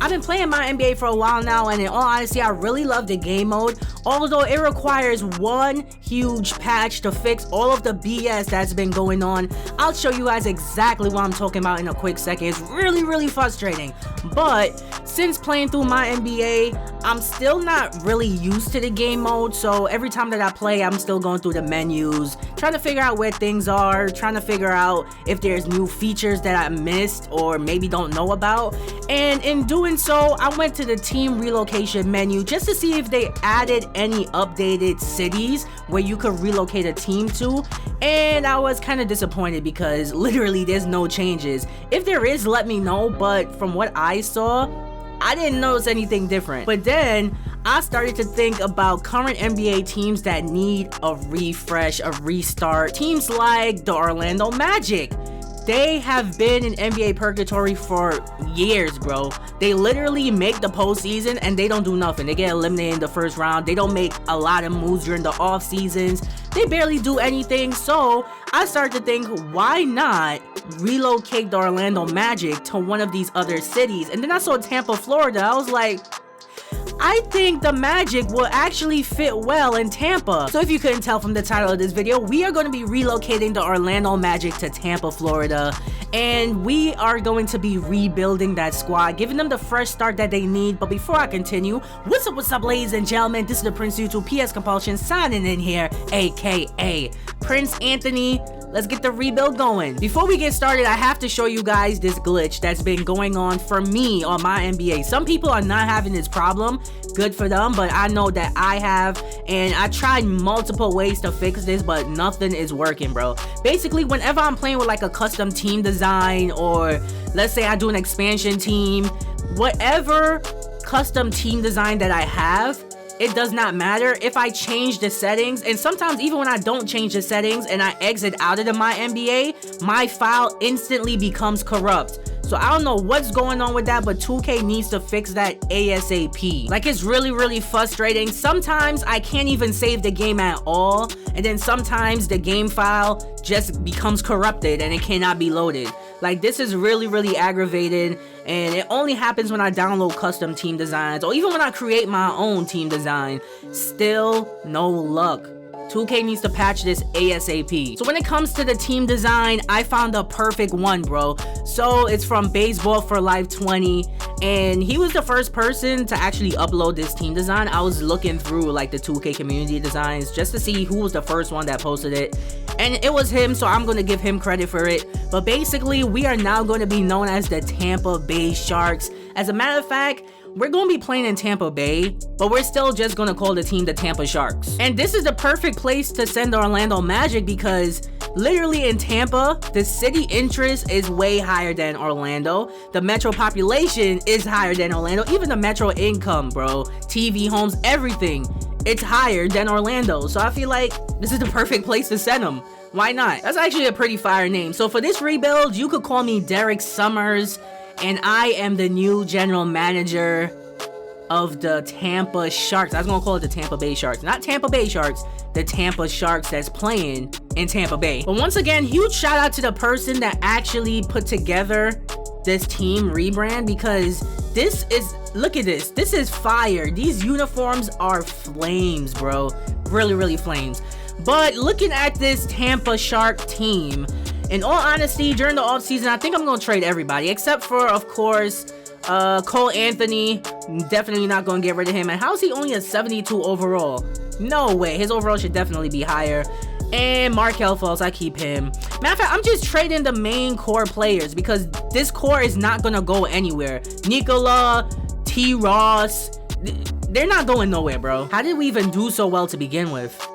I've been playing my NBA for a while now, and in all honesty, I really love the game mode, although it requires one huge patch to fix all of the BS that's been going on. I'll show you guys exactly what I'm talking about in a quick second. It's really frustrating, but since playing through my NBA, I'm still not really used to the game mode, so every time that I play, I'm still going through the menus, trying to figure out where things are, trying to figure out if there's new features that I missed or maybe don't know about. And in doing so, I went to the team relocation menu just to see if they added any updated cities where you could relocate a team to, and I was kind of disappointed because literally there's no changes. If there is, let me know, but from what I saw, I didn't notice anything different. But then I started to think about current NBA teams that need a refresh, a restart. Teams like the Orlando Magic. They have been in NBA purgatory for years, bro. They literally make the postseason and they don't do nothing. They get eliminated in the first round. They don't make a lot of moves during the off seasons. They barely do anything. So I started to think, why not relocate the Orlando Magic to one of these other cities? And then I saw Tampa, Florida. I was like, I think the Magic will actually fit well in Tampa. So if you couldn't tell from the title of this video, we are going to be relocating the Orlando Magic to Tampa, Florida. And we are going to be rebuilding that squad, giving them the fresh start that they need. But before I continue, what's up, ladies and gentlemen? This is the Prince YouTube PS Compulsion signing in here, aka Prince Anthony. Let's get the rebuild going. Before we get started, I have to show you guys this glitch that's been going on for me on my NBA. Some people are not having this problem. Good for them, but I know that I have, and I tried multiple ways to fix this, but nothing is working, bro. Basically, whenever I'm playing with like a custom team design, or let's say I do an expansion team, whatever custom team design that I have, it does not matter if I change the settings. And sometimes even when I don't change the settings and I exit out of my NBA, my file instantly becomes corrupt. So I don't know what's going on with that, but 2K needs to fix that ASAP. Like, it's really frustrating. Sometimes I can't even save the game at all, and then sometimes the game file just becomes corrupted and it cannot be loaded. Like, this is really aggravated, and it only happens when I download custom team designs, or even when I create my own team design. Still no luck. 2K needs to patch this ASAP. So when it comes to the team design, I found the perfect one, bro. So it's from Baseball for Life 20, and he was the first person to actually upload this team design. I was looking through like the 2K community designs just to see who was the first one that posted it, and it was him, so I'm gonna give him credit for it. But basically, we are now going to be known as the Tampa Bay Sharks. As a matter of fact, we're going to be playing in Tampa Bay, but we're still just going to call the team the Tampa Sharks. And this is the perfect place to send the Orlando Magic, because literally in Tampa, the city interest is way higher than Orlando. The metro population is higher than Orlando. Even the metro income, bro, TV, homes, everything, it's higher than Orlando. So I feel like this is the perfect place to send them. Why not? That's actually a pretty fire name. So for this rebuild, you could call me Derek Summers, and I am the new general manager of the Tampa Sharks. I was gonna call it the Tampa Bay Sharks. Not Tampa Bay Sharks, the Tampa Sharks that's playing in Tampa Bay. But once again, huge shout out to the person that actually put together this team rebrand, because this is, look at this. This is fire. These uniforms are flames, bro. Really flames. But looking at this Tampa Shark team, in all honesty, during the offseason, I think I'm going to trade everybody, except for, of course, Cole Anthony. Definitely not going to get rid of him. And how is he only a 72 overall? No way. His overall should definitely be higher. And Markelle Fultz, I keep him. Matter of fact, I'm just trading the main core players, because this core is not going to go anywhere. Nikola, T. Ross, they're not going nowhere, bro. How did we even do so well to begin with?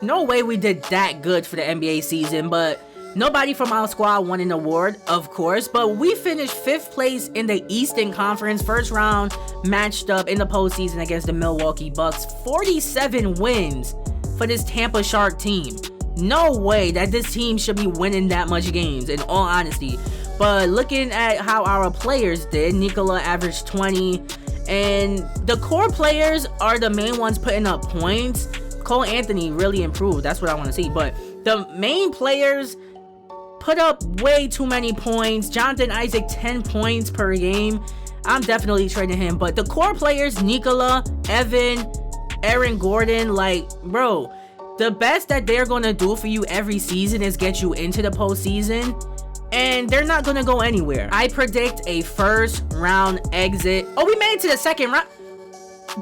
No way we did that good for the NBA season, but nobody from our squad won an award, of course, but we finished 5th place in the Eastern Conference, first round, matched up in the postseason against the Milwaukee Bucks. 47 wins for this Tampa Shark team. No way that this team should be winning that much games, in all honesty. But looking at how our players did, Nikola averaged 20, and the core players are the main ones putting up points. Cole Anthony really improved. That's what I want to see. But the main players put up way too many points. Jonathan Isaac, 10 points per game. I'm definitely trading him. But the core players, Nikola, Evan, Aaron Gordon, like, bro, the best that they're gonna do for you every season is get you into the postseason, and they're not gonna go anywhere. I predict a first round exit. Oh, we made it to the second round.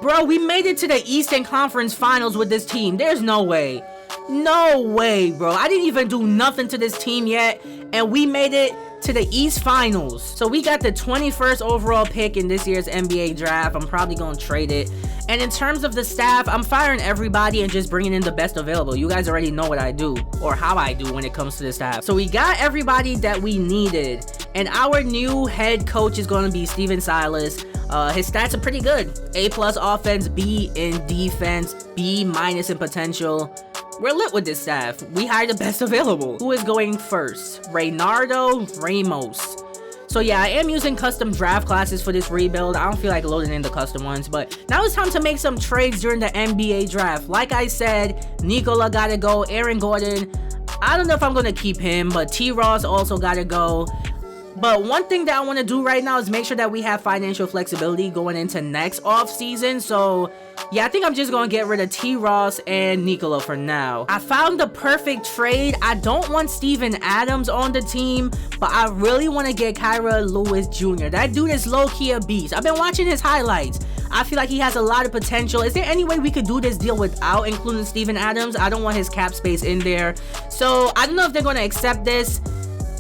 Bro, we made it to the Eastern Conference Finals with this team. There's no way. No way, bro. I didn't even do nothing to this team yet, and we made it to the East Finals. So we got the 21st overall pick in this year's NBA draft. I'm probably gonna trade it. And in terms of the staff, I'm firing everybody and just bringing in the best available. You guys already know what I do, or how I do when it comes to the staff. So we got everybody that we needed, and our new head coach is going to be Steven Silas. His stats are pretty good. A+ offense, B in defense, B- in potential. We're lit with this staff. We hired the best available. Who is going first? Reynaldo Ramos. So yeah, I am using custom draft classes for this rebuild. I don't feel like loading in the custom ones, but now it's time to make some trades during the NBA draft. Like I said, Nikola gotta go. Aaron Gordon, I don't know if I'm gonna keep him, but T-Ross also gotta go. But one thing that I want to do right now is make sure that we have financial flexibility going into next off season. So yeah, I think I'm just going to get rid of T-Ross and Nikola for now. I found the perfect trade. I don't want Steven Adams on the team, but I really want to get Kira Lewis Jr. That dude is low-key a beast. I've been watching his highlights. I feel like he has a lot of potential. Is there any way we could do this deal without including Steven Adams? I don't want his cap space in there. So I don't know if they're going to accept this.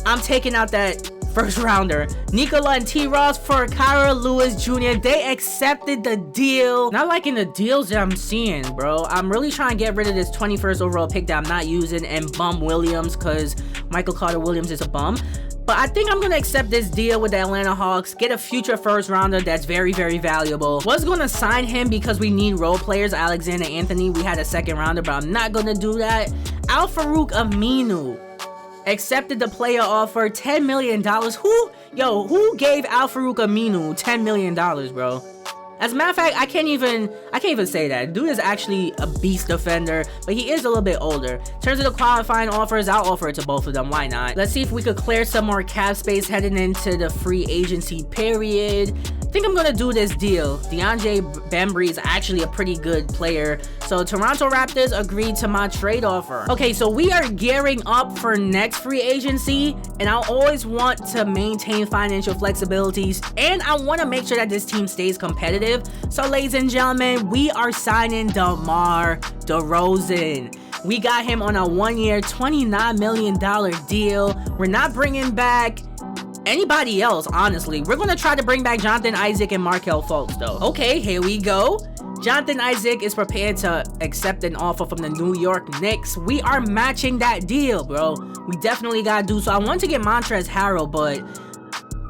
I'm taking out that first rounder. Nikola and T-Ross for Kira Lewis Jr. They accepted the deal. Not liking the deals that I'm seeing, bro. I'm really trying to get rid of this 21st overall pick that I'm not using and bum Williams, because Michael Carter Williams is a bum. But I think I'm going to accept this deal with the Atlanta Hawks, get a future first rounder that's very, very valuable. Was going to sign him because we need role players, Alexander Anthony. We had a second rounder, but I'm not going to do that. Al-Farouq Aminu accepted the player offer, $10 million. Who gave Al-Farouq Aminu $10 million, bro? As a matter of fact, I can't even say that. Dude is actually a beast defender, but he is a little bit older. In terms of the qualifying offers, I'll offer it to both of them. Why not? Let's see if we could clear some more cap space heading into the free agency period. I think I'm gonna do this deal. DeAndre Bembry is actually a pretty good player. So Toronto Raptors agreed to my trade offer. Okay, so we are gearing up for next free agency, and I always want to maintain financial flexibilities, and I want to make sure that this team stays competitive. So ladies and gentlemen, we are signing DeMar DeRozan. We got him on a 1-year, $29 million deal. We're not bringing back anybody else, honestly. We're going to try to bring back Jonathan Isaac and Markelle Fultz, though. Okay, here we go. Jonathan Isaac is prepared to accept an offer from the New York Knicks. We are matching that deal, bro. We definitely got to do so. I want to get Montrezl Harrell, but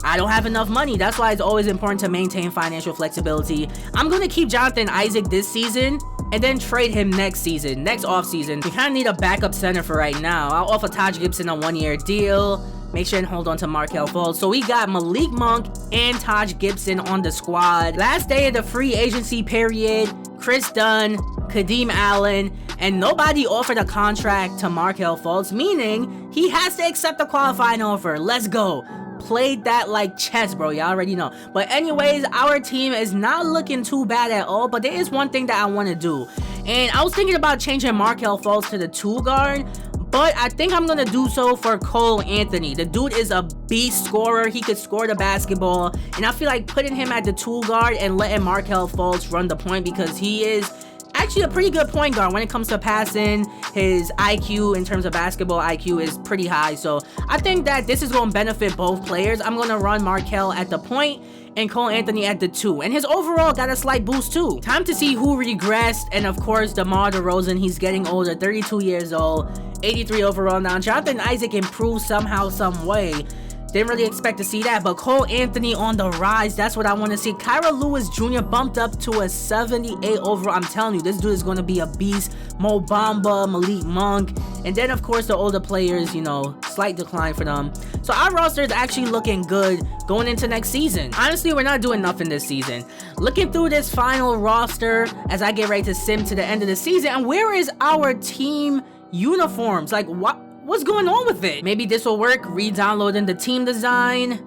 I don't have enough money. That's why it's always important to maintain financial flexibility. I'm going to keep Jonathan Isaac this season and then trade him next season, next offseason. We kind of need a backup center for right now. I'll offer Taj Gibson a 1-year deal. Make sure and hold on to Markelle Fultz. So we got Malik Monk and Taj Gibson on the squad. Last day of the free agency period, Chris Dunn, Kadeem Allen, and nobody offered a contract to Markelle Fultz, meaning he has to accept the qualifying offer. Let's go. Played that like chess, bro. Y'all already know. But anyways, our team is not looking too bad at all, but there is one thing that I want to do. And I was thinking about changing Markelle Fultz to the 2 guard, but I think I'm gonna do so for Cole Anthony. The dude is a beast scorer. He could score the basketball, and I feel like putting him at the 2 guard and letting Markelle Fultz run the point, because he is actually a pretty good point guard when it comes to passing. His IQ, in terms of basketball IQ, is pretty high. So I think that this is going to benefit both players. I'm going to run Markelle at the point and Cole Anthony at the 2. And his overall got a slight boost too. Time to see who regressed. And of course, DeMar DeRozan. He's getting older, 32 years old, 83 overall now. Jonathan Isaac improved somehow, some way. Didn't really expect to see that, but Cole Anthony on the rise. That's what I want to see. Kira Lewis Jr. bumped up to a 78 overall. I'm telling you, this dude is going to be a beast. Mo Bamba, Malik Monk, and then of course the older players, you know, slight decline for them. So our roster is actually looking good going into next season. Honestly, we're not doing nothing this season. Looking through this final roster as I get ready to sim to the end of the season, and where is our team uniforms? Like, what's going on with it? Maybe this will work. Re-downloading the team design.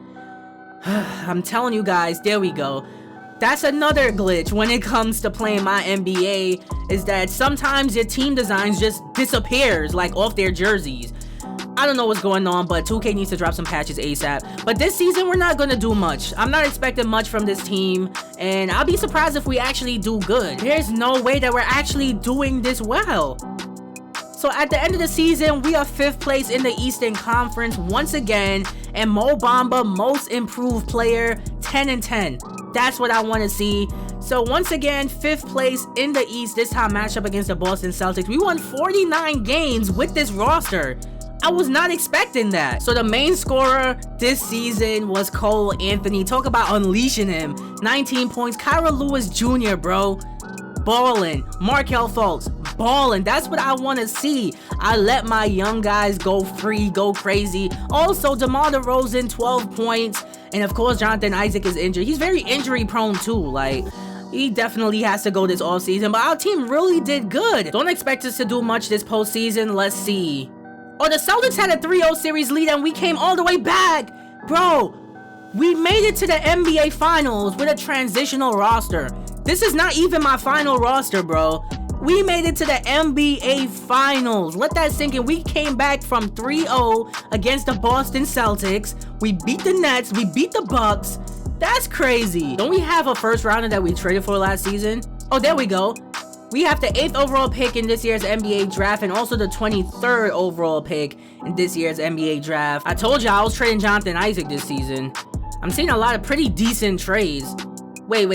I'm telling you guys, there we go. That's another glitch when it comes to playing my NBA, is that sometimes your team designs just disappears like off their jerseys. I don't know what's going on, but 2K needs to drop some patches ASAP. But this season, we're not going to do much. I'm not expecting much from this team, and I'll be surprised if we actually do good. There's no way that we're actually doing this well. So at the end of the season, we are 5th place in the Eastern Conference once again, and Mo Bamba, most improved player, 10-10. That's what I want to see. So once again, 5th place in the East, this time matchup against the Boston Celtics. We won 49 games with this roster. I was not expecting that. So the main scorer this season was Cole Anthony. Talk about unleashing him. 19 points. Kyra Lewis Jr., bro. Ballin'. Markelle Fultz. Ballin'. That's what I want to see. I let my young guys go free, go crazy. Also, DeMar DeRozan, 12 points. And of course, Jonathan Isaac is injured. He's very injury prone too. Like, he definitely has to go this offseason. But our team really did good. Don't expect us to do much this postseason. Let's see. Oh, the Celtics had a 3-0 series lead and we came all the way back. Bro, we made it to the NBA Finals with a transitional roster. This is not even my final roster, bro. We made it to the NBA Finals. Let that sink in. We came back from 3-0 against the Boston Celtics. We beat the Nets. We beat the Bucks. That's crazy. Don't we have a first rounder that we traded for last season? Oh, there we go. We have the 8th overall pick in this year's NBA draft and also the 23rd overall pick in this year's NBA draft. I told you I was trading Jonathan Isaac this season. I'm seeing a lot of pretty decent trades. Wait.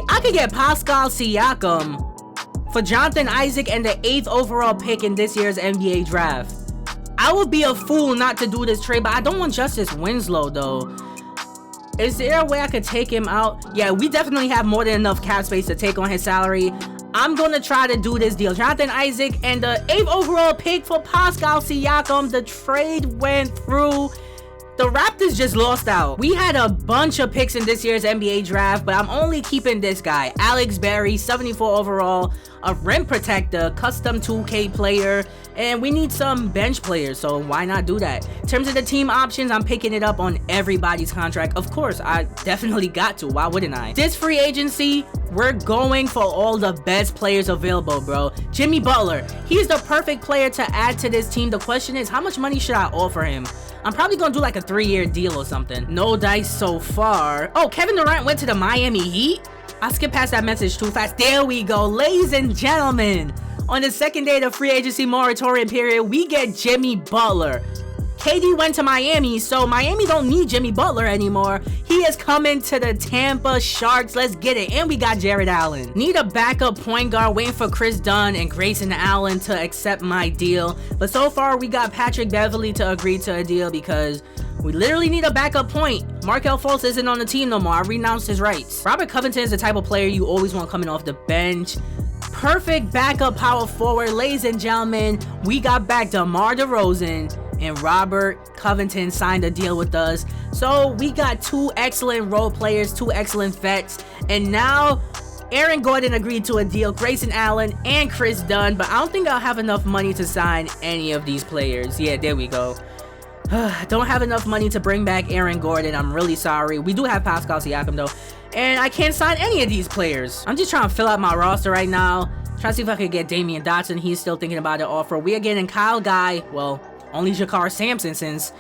I could get Pascal Siakam for Jonathan Isaac and the 8th overall pick in this year's NBA draft. I would be a fool not to do this trade, but I don't want Justice Winslow though. Is there a way I could take him out? Yeah, we definitely have more than enough cap space to take on his salary. I'm going to try to do this deal. Jonathan Isaac and the 8th overall pick for Pascal Siakam. The trade went through. The Raptors just lost out. We had a bunch of picks in this year's NBA draft, but I'm only keeping this guy. Alex Berry, 74 overall, a rim protector, custom 2K player, and we need some bench players, so why not do that? In terms of the team options, I'm picking it up on everybody's contract. Of course, I definitely got to. Why wouldn't I? This free agency, we're going for all the best players available, bro. Jimmy Butler, he's the perfect player to add to this team. The question is, how much money should I offer him? I'm probably gonna do like a 3-year deal or something. No dice so far. Oh, Kevin Durant went to the Miami Heat? I skipped past that message too fast. There we go, ladies and gentlemen. On the second day of the free agency moratorium period, we get Jimmy Butler. KD went to Miami, so Miami don't need Jimmy Butler anymore. He is coming to the Tampa Sharks. Let's get it. And we got Jared Allen. Need a backup point guard, waiting for Chris Dunn and Grayson Allen to accept my deal. But so far, we got Patrick Beverley to agree to a deal because we literally need a backup point. Markelle Fultz isn't on the team no more. I renounced his rights. Robert Covington is the type of player you always want coming off the bench. Perfect backup power forward. Ladies and gentlemen, we got back DeMar DeRozan, and Robert Covington signed a deal with us. So we got 2 excellent role players, 2 excellent vets, and now Aaron Gordon agreed to a deal, Grayson Allen and Chris Dunn, but I don't think I'll have enough money to sign any of these players. Yeah, there we go. Don't have enough money to bring back Aaron Gordon. I'm really sorry. We do have Pascal Siakam though, and I can't sign any of these players. I'm just trying to fill out my roster right now, trying to see if I could get Damian Dotson. He's still thinking about the offer. We are getting Kyle Guy, well, only Jakar Sampson since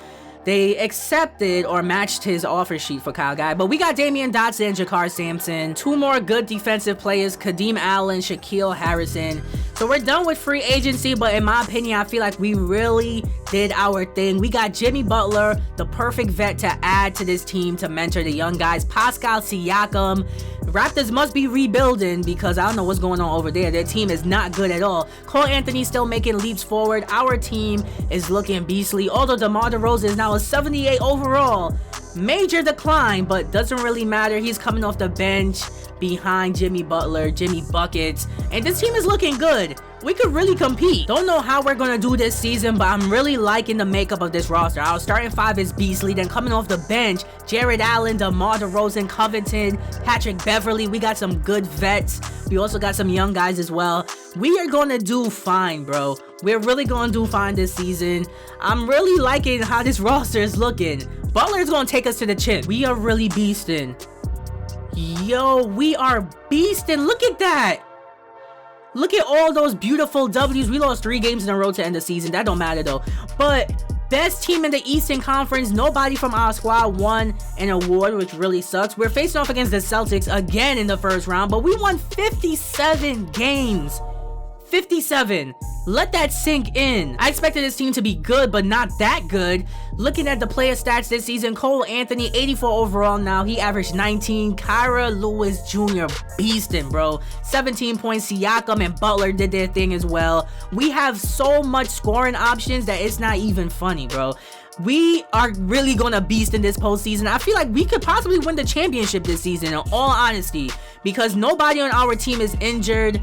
they accepted or matched his offer sheet for Kyle Guy. But we got Damian Dotson and Jakar Sampson. 2 more good defensive players, Kadeem Allen, Shaquille Harrison. So we're done with free agency, but in my opinion, I feel like we really did our thing. We got Jimmy Butler, the perfect vet to add to this team to mentor the young guys. Pascal Siakam. Raptors must be rebuilding because I don't know what's going on over there. Their team is not good at all. Cole Anthony still making leaps forward. Our team is looking beastly. Although DeMar DeRozan is now a 78 overall. Major decline, but doesn't really matter. He's coming off the bench behind Jimmy Butler, Jimmy Buckets, and this team is looking good. We could really compete. Don't know how we're gonna do this season, but I'm really liking the makeup of this roster. Our starting 5 is beastly, then coming off the bench, Jared Allen, DeMar DeRozan, Covington, Patrick Beverley. We got some good vets. We also got some young guys as well. We are gonna do fine, bro. We're really gonna do fine this season. I'm really liking how this roster is looking. Butler's gonna take us to the chip. We are really beasting. Yo, we are beasting. Look at that. Look at all those beautiful W's. We lost 3 games in a row to end the season. That don't matter though. But best team in the Eastern Conference. Nobody from our squad won an award, which really sucks. We're facing off against the Celtics again in the first round, but we won 57 games. 57. Let that sink in. I expected this team to be good, but not that good. Looking at the player stats this season, Cole Anthony, 84 overall now. He averaged 19. Kira Lewis Jr. beasting, bro. 17 points. Siakam and Butler did their thing as well. We have so much scoring options that it's not even funny, bro. We are really gonna beast in this postseason. I feel like we could possibly win the championship this season, in all honesty, because nobody on our team is injured.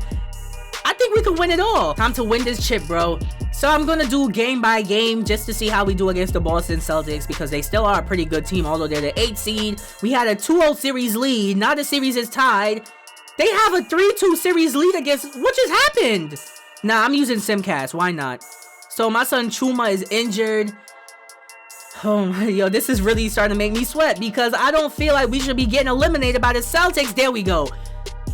I think we can win it all. Time to win this chip, bro. So I'm gonna do game by game just to see how we do against the Boston Celtics, because they still are a pretty good team, although they're the 8th seed. We had a 2-0 series lead. Now the series is tied. They have a 3-2 series lead against... What just happened? Nah, I'm using Simcast. Why not? So my son Chuma is injured. Oh, yo, this is really starting to make me sweat, because I don't feel like we should be getting eliminated by the Celtics. There we go.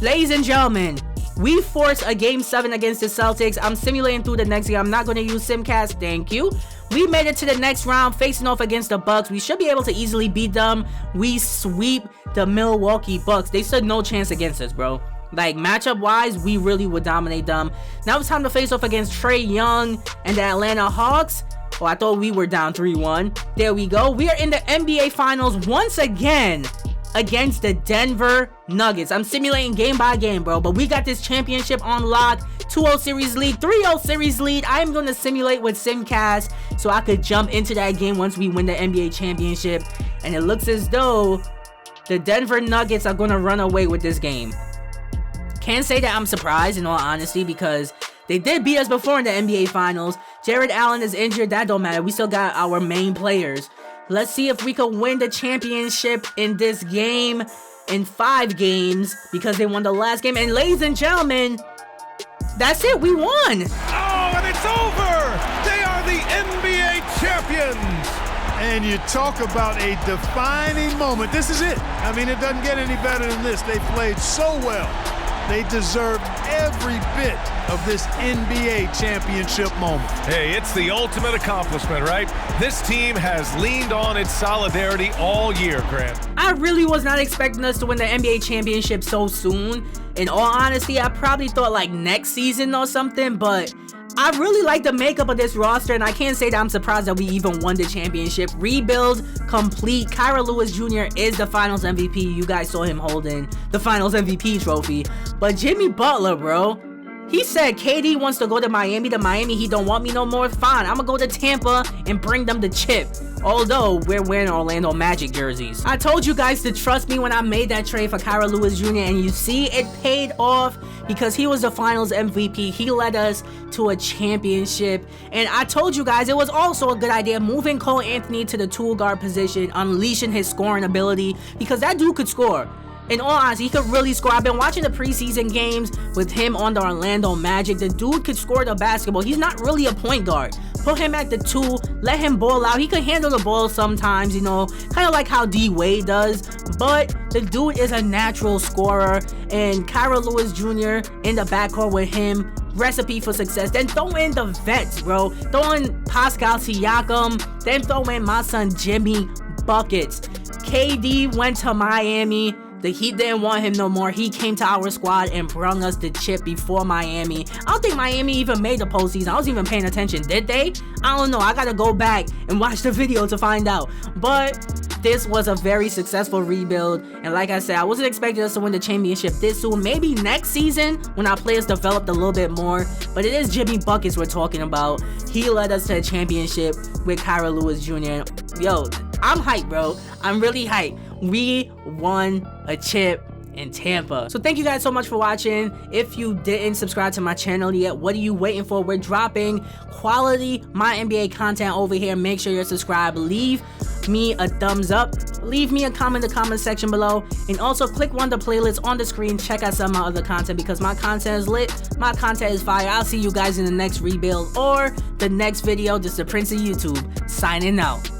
Ladies and gentlemen, we forced a game 7 against the Celtics. I'm simulating through the next game. I'm not going to use Simcast. Thank you. We made it to the next round, facing off against the Bucks. We should be able to easily beat them. We sweep the Milwaukee Bucks. They stood no chance against us, bro. Like, matchup wise, we really would dominate them. Now it's time to face off against Trae Young and the Atlanta Hawks. Oh, I thought we were down 3-1. There we go. We are in the NBA Finals once again against the Denver Nuggets. I'm simulating game by game, bro, but we got this championship on lock. 2-0 series lead, 3-0 series lead. I'm going to simulate with Simcast so I could jump into that game once we win the NBA championship. And it looks as though the Denver Nuggets are going to run away with this game. Can't say that I'm surprised, in all honesty, because they did beat us before in the NBA Finals. Jared Allen is injured. That don't matter. We still got our main players. Let's see if we can win the championship in this game, in 5 games, because they won the last game. And ladies and gentlemen, that's it. We won. Oh, and it's over. They are the NBA champions. And you talk about a defining moment. This is it. I mean, it doesn't get any better than this. They played so well. They deserve every bit of this NBA championship moment. Hey, it's the ultimate accomplishment, right? This team has leaned on its solidarity all year, Grant. I really was not expecting us to win the NBA championship so soon. In all honesty, I probably thought like next season or something, but I really like the makeup of this roster, and I can't say that I'm surprised that we even won the championship. Rebuild complete. Kira Lewis Jr. is the Finals MVP. You guys saw him holding the Finals MVP trophy. But Jimmy Butler, bro, he said KD wants to go to Miami. The Miami Heat don't want me no more. Fine, I'm gonna go to Tampa and bring them the chip. Although we're wearing Orlando Magic jerseys. I told you guys to trust me when I made that trade for Kira Lewis Jr. And you see, it paid off because he was the Finals MVP. He led us to a championship. And I told you guys it was also a good idea moving Cole Anthony to the 2 guard position, unleashing his scoring ability, because that dude could score. In all honesty, he could really score. I've been watching the preseason games with him on the Orlando Magic. The dude could score the basketball. He's not really a point guard. Put him at the 2, let him ball out. He could handle the ball sometimes, you know, kind of like how D Wade does. But the dude is a natural scorer. And Kira Lewis Jr. in the backcourt with him, recipe for success. Then throw in the vets, bro. Throw in Pascal Siakam. Then throw in my son Jimmy Buckets. KD went to Miami. The Heat didn't want him no more. He came to our squad and brung us the chip before Miami. I don't think Miami even made the postseason. I wasn't even paying attention. Did they? I don't know. I gotta go back and watch the video to find out. But this was a very successful rebuild. And like I said, I wasn't expecting us to win the championship this soon. Maybe next season when our players developed a little bit more. But it is Jimmy Buckets we're talking about. He led us to a championship with Kira Lewis Jr. Yo, I'm hyped, bro. I'm really hyped. We won a chip in Tampa. So thank you guys so much for watching. If you didn't subscribe to my channel yet, what are you waiting for? We're dropping quality My NBA content over here. Make sure you're subscribed. Leave me a thumbs up. Leave me a comment in the comment section below. And also click one of the playlists on the screen. Check out some of my other content because my content is lit. My content is fire. I'll see you guys in the next rebuild or the next video. This is the Prince of YouTube signing out.